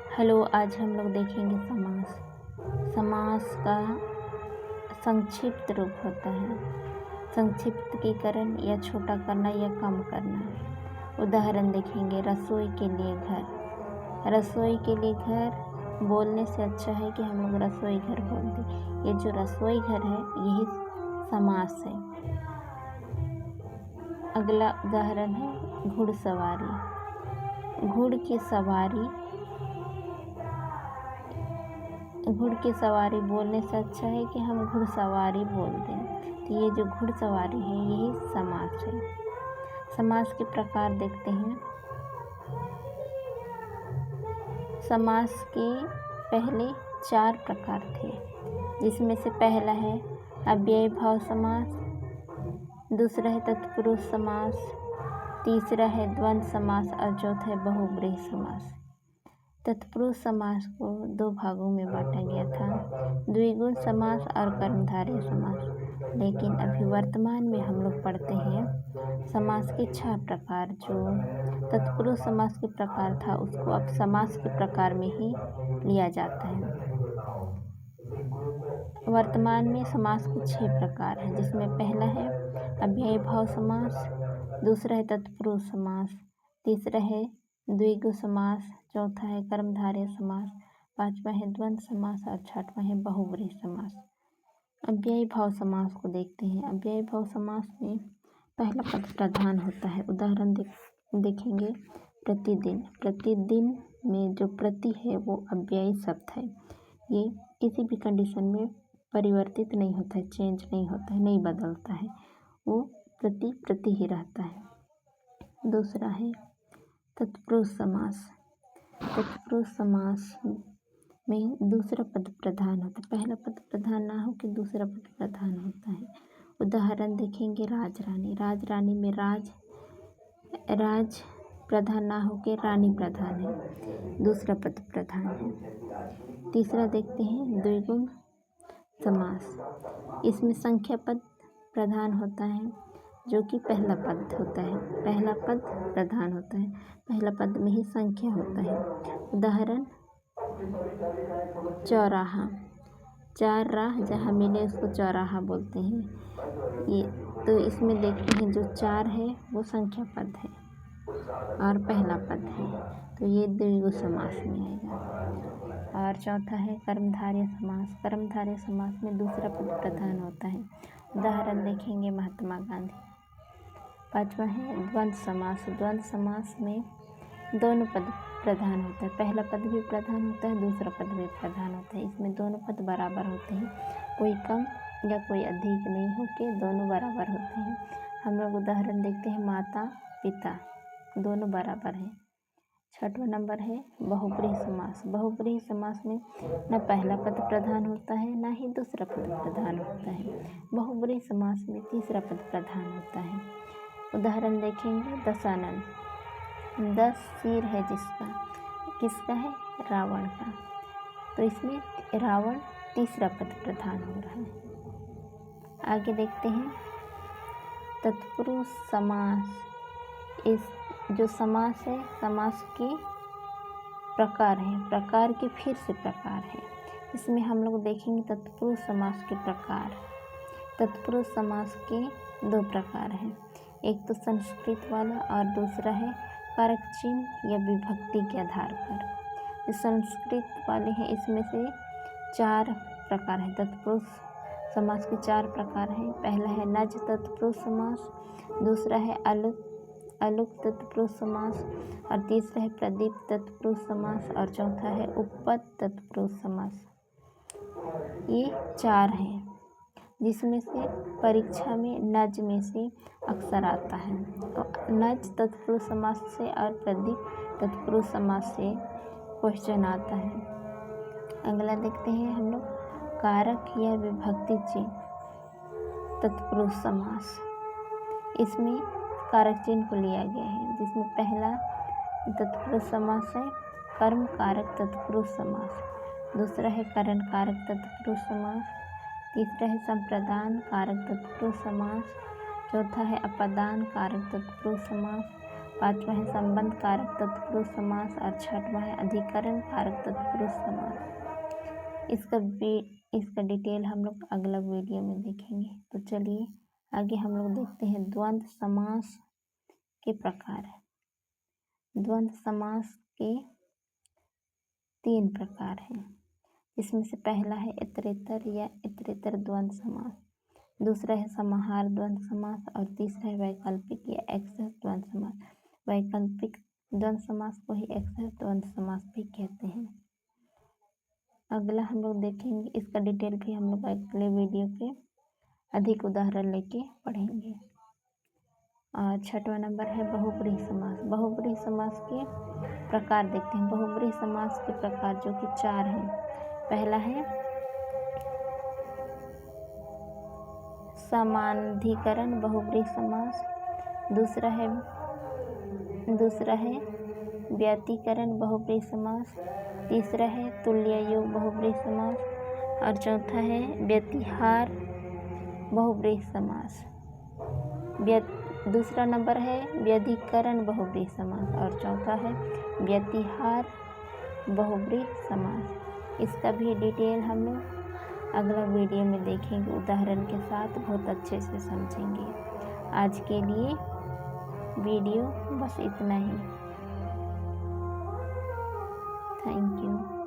Hello, आज हम लोग देखेंगे समास। समास का संक्षिप्त रूप होता है। संक्षिप्तीकरण या छोटा करना या कम करना। उदाहरण देखेंगे, रसोई के लिए घर। रसोई के लिए घर बोलने से अच्छा है कि हम लोग रसोई घर बोल दें। ये जो रसोई घर है यही समास है। अगला उदाहरण है घुड़सवारी। घुड़ की सवारी बोलने से अच्छा है कि हम घुड़सवारी बोल दें। तो ये जो घुड़सवारी है यही समास है। समास के प्रकार देखते हैं। समास के पहले 4 प्रकार थे, जिसमें से पहला है अव्ययी भाव समास, दूसरा है तत्पुरुष समास, तीसरा है द्वंद्व समास और चौथा है बहुब्रीहि समास। तत्पुरुष समास को 2 भागों में बांटा गया था, द्विगुण समास और कर्मधारय समास। लेकिन अभी वर्तमान में हम लोग पढ़ते हैं समास के 6 प्रकार। जो तत्पुरुष समास के प्रकार था उसको अब समास के प्रकार में ही लिया जाता है। वर्तमान में समास के 6 प्रकार हैं, जिसमें पहला है अव्ययी भाव समास, दूसरा है तत्पुरुष समास, तीसरा है द्विगु समास, चौथा है कर्मधारय समास, पांचवा है द्वंद्व समास और छठवां है बहुब्रीहि समास। अव्ययी भाव समास को देखते हैं। अव्ययी भाव समास में पहला पद प्रधान होता है। उदाहरण देखेंगे, प्रतिदिन। प्रतिदिन में जो प्रति है वो अव्ययी शब्द है। ये किसी भी कंडीशन में परिवर्तित नहीं होता है, चेंज नहीं होता है, नहीं बदलता है, वो प्रति ही रहता है। दूसरा है तत्पुरुष समास। तत्पुरुष समास में दूसरा पद प्रधान होता है। पहला पद प्रधान ना हो कि दूसरा पद प्रधान होता है। उदाहरण देखेंगे, राज रानी। राज रानी में राज प्रधान ना हो के रानी प्रधान है, दूसरा पद प्रधान है। तीसरा देखते हैं द्विगुण समास। इसमें संख्या पद प्रधान होता है, जो कि पहला पद होता है। पहला पद प्रधान होता है, पहला पद में ही संख्या होता है। उदाहरण, चौराहा। 4 राह जहाँ मिले उसको चौराहा बोलते हैं। ये तो इसमें देखते हैं जो 4 है वो संख्या पद है और पहला पद है, तो ये द्विगु समास में आएगा। और चौथा है कर्मधारय समास। कर्मधारय समास में दूसरा पद प्रधान होता है। उदाहरण देखेंगे, महात्मा गांधी। पांचवा है द्वंद्व समास। द्वंद्व समास में दोनों पद प्रधान होता है, पहला पद भी प्रधान होता है, दूसरा पद भी प्रधान होता है। इसमें दोनों पद बराबर होते हैं, कोई कम या कोई अधिक नहीं होके दोनों बराबर होते हैं। हम लोग उदाहरण देखते हैं, माता पिता दोनों बराबर हैं। छठवां नंबर है बहुब्रीहि समास। बहुब्रीहि समास में न पहला पद प्रधान होता है न ही दूसरा पद प्रधान होता है। बहुब्रीहि समास में तीसरा पद प्रधान होता है। उदाहरण देखेंगे, दशानन। 10 सिर है जिसका, किसका है? रावण का। तो इसमें रावण तीसरा पद प्रधान हो रहा है। आगे देखते हैं तत्पुरुष समास। इस जो समास है, समास के प्रकार हैं, प्रकार के फिर से प्रकार हैं। इसमें हम लोग देखेंगे तत्पुरुष समास के प्रकार। तत्पुरुष समास के 2 प्रकार हैं, एक तो संस्कृत वाला और दूसरा है कारक चिन्ह या विभक्ति के आधार पर। जो संस्कृत वाले हैं इसमें से 4 प्रकार हैं। तत्पुरुष समास के 4 प्रकार हैं। पहला है नज तत्पुरुष समास, दूसरा है अलुक तत्पुरुष समास और तीसरा है प्रदीप तत्पुरुष समास और चौथा है उपपद तत्पुरुष समास। ये 4 हैं, जिसमें से परीक्षा में नज में से अक्सर आता है। तो नज तत्पुरुष समास से और प्रदीप तत्पुरुष समास से क्वेश्चन आता है। अगला देखते हैं हम लोग, कारक या विभक्ति चिन्ह तत्पुरुष समास। इसमें कारक चिन्ह को लिया गया है, जिसमें पहला तत्पुरुष समास है कर्म कारक तत्पुरुष समास, दूसरा है करण कारक तत्पुरुष समास, तीसरा है संप्रदान कारक तत्पुरुष समास, चौथा है अपदान कारक तत्पुरुष समास पाँचवा है संबंध कारक तत्पुरुष समास और छठवां है अधिकरण कारक तत्पुरुष समास। इसका डिटेल हम लोग अगला वीडियो में देखेंगे। तो चलिए आगे हम लोग देखते हैं द्वंद्व समास के प्रकार। द्वंद्व समास के 3 प्रकार हैं, इसमें से पहला है इतरेतर या इतरेतर द्वंद्व समास, दूसरा है समाहार द्वंद्व समास और तीसरा है वैकल्पिक या एक्सस द्वंद्व समास। वैकल्पिक द्वंद्व समास को ही एक्सस द्वंद्व समास भी कहते हैं। अगला हम लोग देखेंगे, इसका डिटेल भी हम लोग अगले वीडियो पे अधिक उदाहरण लेके पढ़ेंगे। और छठवां नंबर है बहुब्रीहि समास। बहुब्रीहि समास के प्रकार देखते हैं। बहुब्रीहि समास के प्रकार जो कि 4 हैं। पहला है समानाधिकरण बहुब्रीहि समास, दूसरा है व्यतिकरण बहुब्रीहि समास, तीसरा है तुल्ययोग बहुब्रीहि समास और चौथा है व्यतिहार बहुब्रीहि समास। दूसरा नंबर है व्यधिकरण बहुब्रीहि समास और चौथा है व्यतिहार बहुब्रीहि समास। इसका भी डिटेल हम लोग अगला वीडियो में देखेंगे, उदाहरण के साथ बहुत अच्छे से समझेंगे। आज के लिए वीडियो बस इतना ही। Thank you.